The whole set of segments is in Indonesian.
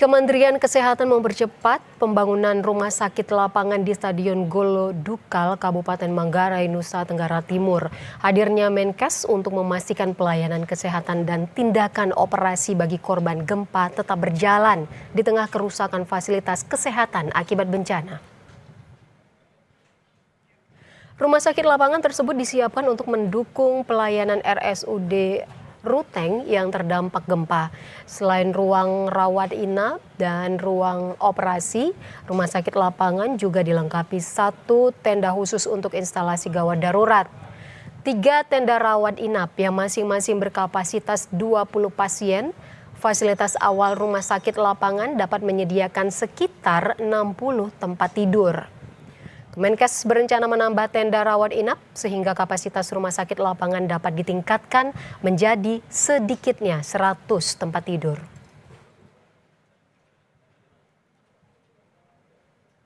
Kementerian Kesehatan mempercepat pembangunan rumah sakit lapangan di Stadion Golo Dukal, Kabupaten Manggarai, Nusa Tenggara Timur. Hadirnya Menkes untuk memastikan pelayanan kesehatan dan tindakan operasi bagi korban gempa tetap berjalan di tengah kerusakan fasilitas kesehatan akibat bencana. Rumah sakit lapangan tersebut disiapkan untuk mendukung pelayanan RSUD Ruteng yang terdampak gempa. Selain ruang rawat inap dan ruang operasi, rumah sakit lapangan juga dilengkapi 1 tenda khusus untuk instalasi gawat darurat. 3 tenda rawat inap yang masing-masing berkapasitas 20 pasien. Fasilitas awal rumah sakit lapangan dapat menyediakan sekitar 60 tempat tidur. Kemenkes berencana menambah tenda rawat inap sehingga kapasitas rumah sakit lapangan dapat ditingkatkan menjadi sedikitnya 100 tempat tidur.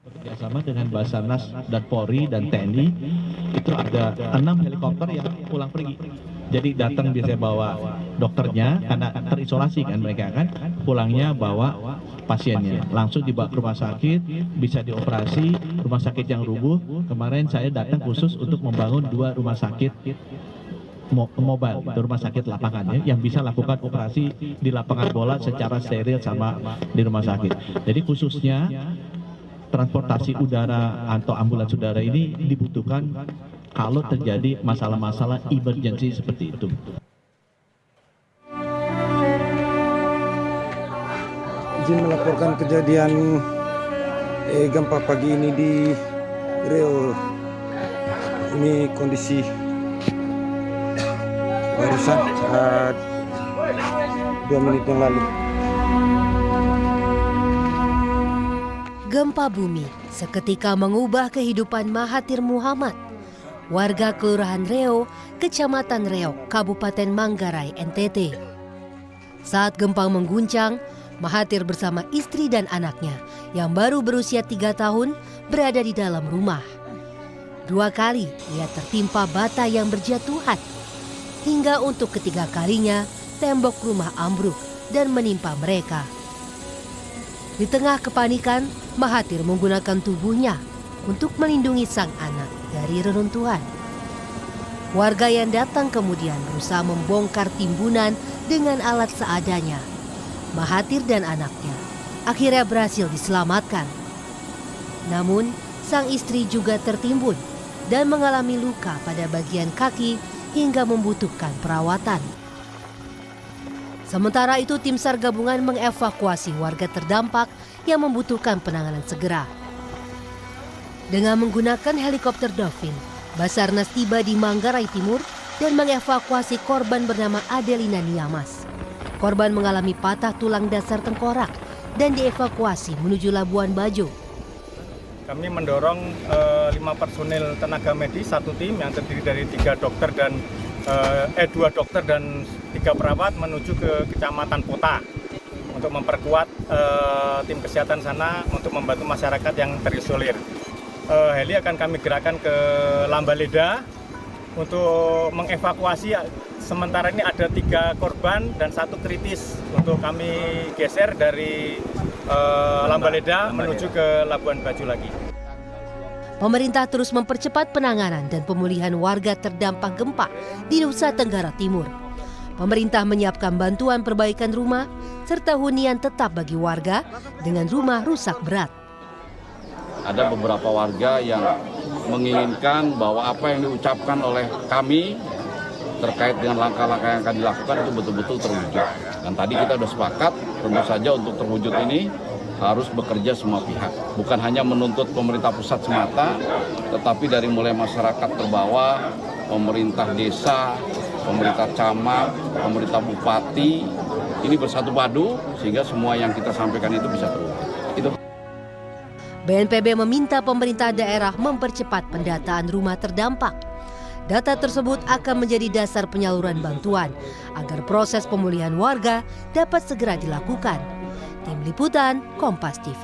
Bekerjasama dengan Basarnas dan Polri dan TNI, itu ada 6 helikopter yang pulang pergi. Jadi datang biasanya bawa dokternya karena terisolasi kan mereka kan, pulangnya bawa pasiennya, langsung dibawa ke rumah sakit, bisa dioperasi. Rumah sakit yang rubuh, kemarin saya datang khusus untuk membangun 2 rumah sakit mobile, rumah sakit lapangan ya, yang bisa lakukan operasi di lapangan bola secara steril sama di rumah sakit. Jadi khususnya transportasi udara atau ambulans udara ini dibutuhkan kalau terjadi masalah-masalah emergency seperti itu. Izin melaporkan kejadian gempa pagi ini di Riau. Ini kondisi barusan saat 2 menit yang lalu. Gempa bumi seketika mengubah kehidupan Mahathir Muhammad, warga Kelurahan Riau, Kecamatan Riau, Kabupaten Manggarai, NTT. Saat gempa mengguncang, Mahathir bersama istri dan anaknya yang baru berusia 3 tahun berada di dalam rumah. 2 kali ia tertimpa bata yang berjatuhan. Hingga untuk ketiga kalinya tembok rumah ambruk dan menimpa mereka. Di tengah kepanikan, Mahathir menggunakan tubuhnya untuk melindungi sang anak dari reruntuhan. Warga yang datang kemudian berusaha membongkar timbunan dengan alat seadanya. Mahathir dan anaknya akhirnya berhasil diselamatkan. Namun, sang istri juga tertimbun dan mengalami luka pada bagian kaki hingga membutuhkan perawatan. Sementara itu, tim SAR gabungan mengevakuasi warga terdampak yang membutuhkan penanganan segera. Dengan menggunakan helikopter Dolphin, Basarnas tiba di Manggarai Timur dan mengevakuasi korban bernama Adelina Niamas. Korban mengalami patah tulang dasar tengkorak dan dievakuasi menuju Labuan Bajo. Kami mendorong 5 personil tenaga medis, 1 tim yang terdiri dari 2 dokter dan 3 perawat menuju ke Kecamatan Pota untuk memperkuat tim kesehatan sana untuk membantu masyarakat yang terisolir. Heli akan kami gerakkan ke Lambaleda untuk mengevakuasi. Sementara ini ada 3 korban dan 1 kritis untuk kami geser dari Lambaleda menuju ke Labuan Bajo lagi. Pemerintah terus mempercepat penanganan dan pemulihan warga terdampak gempa di Nusa Tenggara Timur. Pemerintah menyiapkan bantuan perbaikan rumah serta hunian tetap bagi warga dengan rumah rusak berat. Ada beberapa warga yang menginginkan bahwa apa yang diucapkan oleh kami terkait dengan langkah-langkah yang akan dilakukan itu betul-betul terwujud. Dan tadi kita sudah sepakat, tentu saja untuk terwujud ini harus bekerja semua pihak. Bukan hanya menuntut pemerintah pusat semata, tetapi dari mulai masyarakat terbawah, pemerintah desa, pemerintah camat, pemerintah bupati, ini bersatu padu sehingga semua yang kita sampaikan itu bisa terwujud. Itu. BNPB meminta pemerintah daerah mempercepat pendataan rumah terdampak. Data tersebut akan menjadi dasar penyaluran bantuan agar proses pemulihan warga dapat segera dilakukan. Tim Liputan, Kompas TV.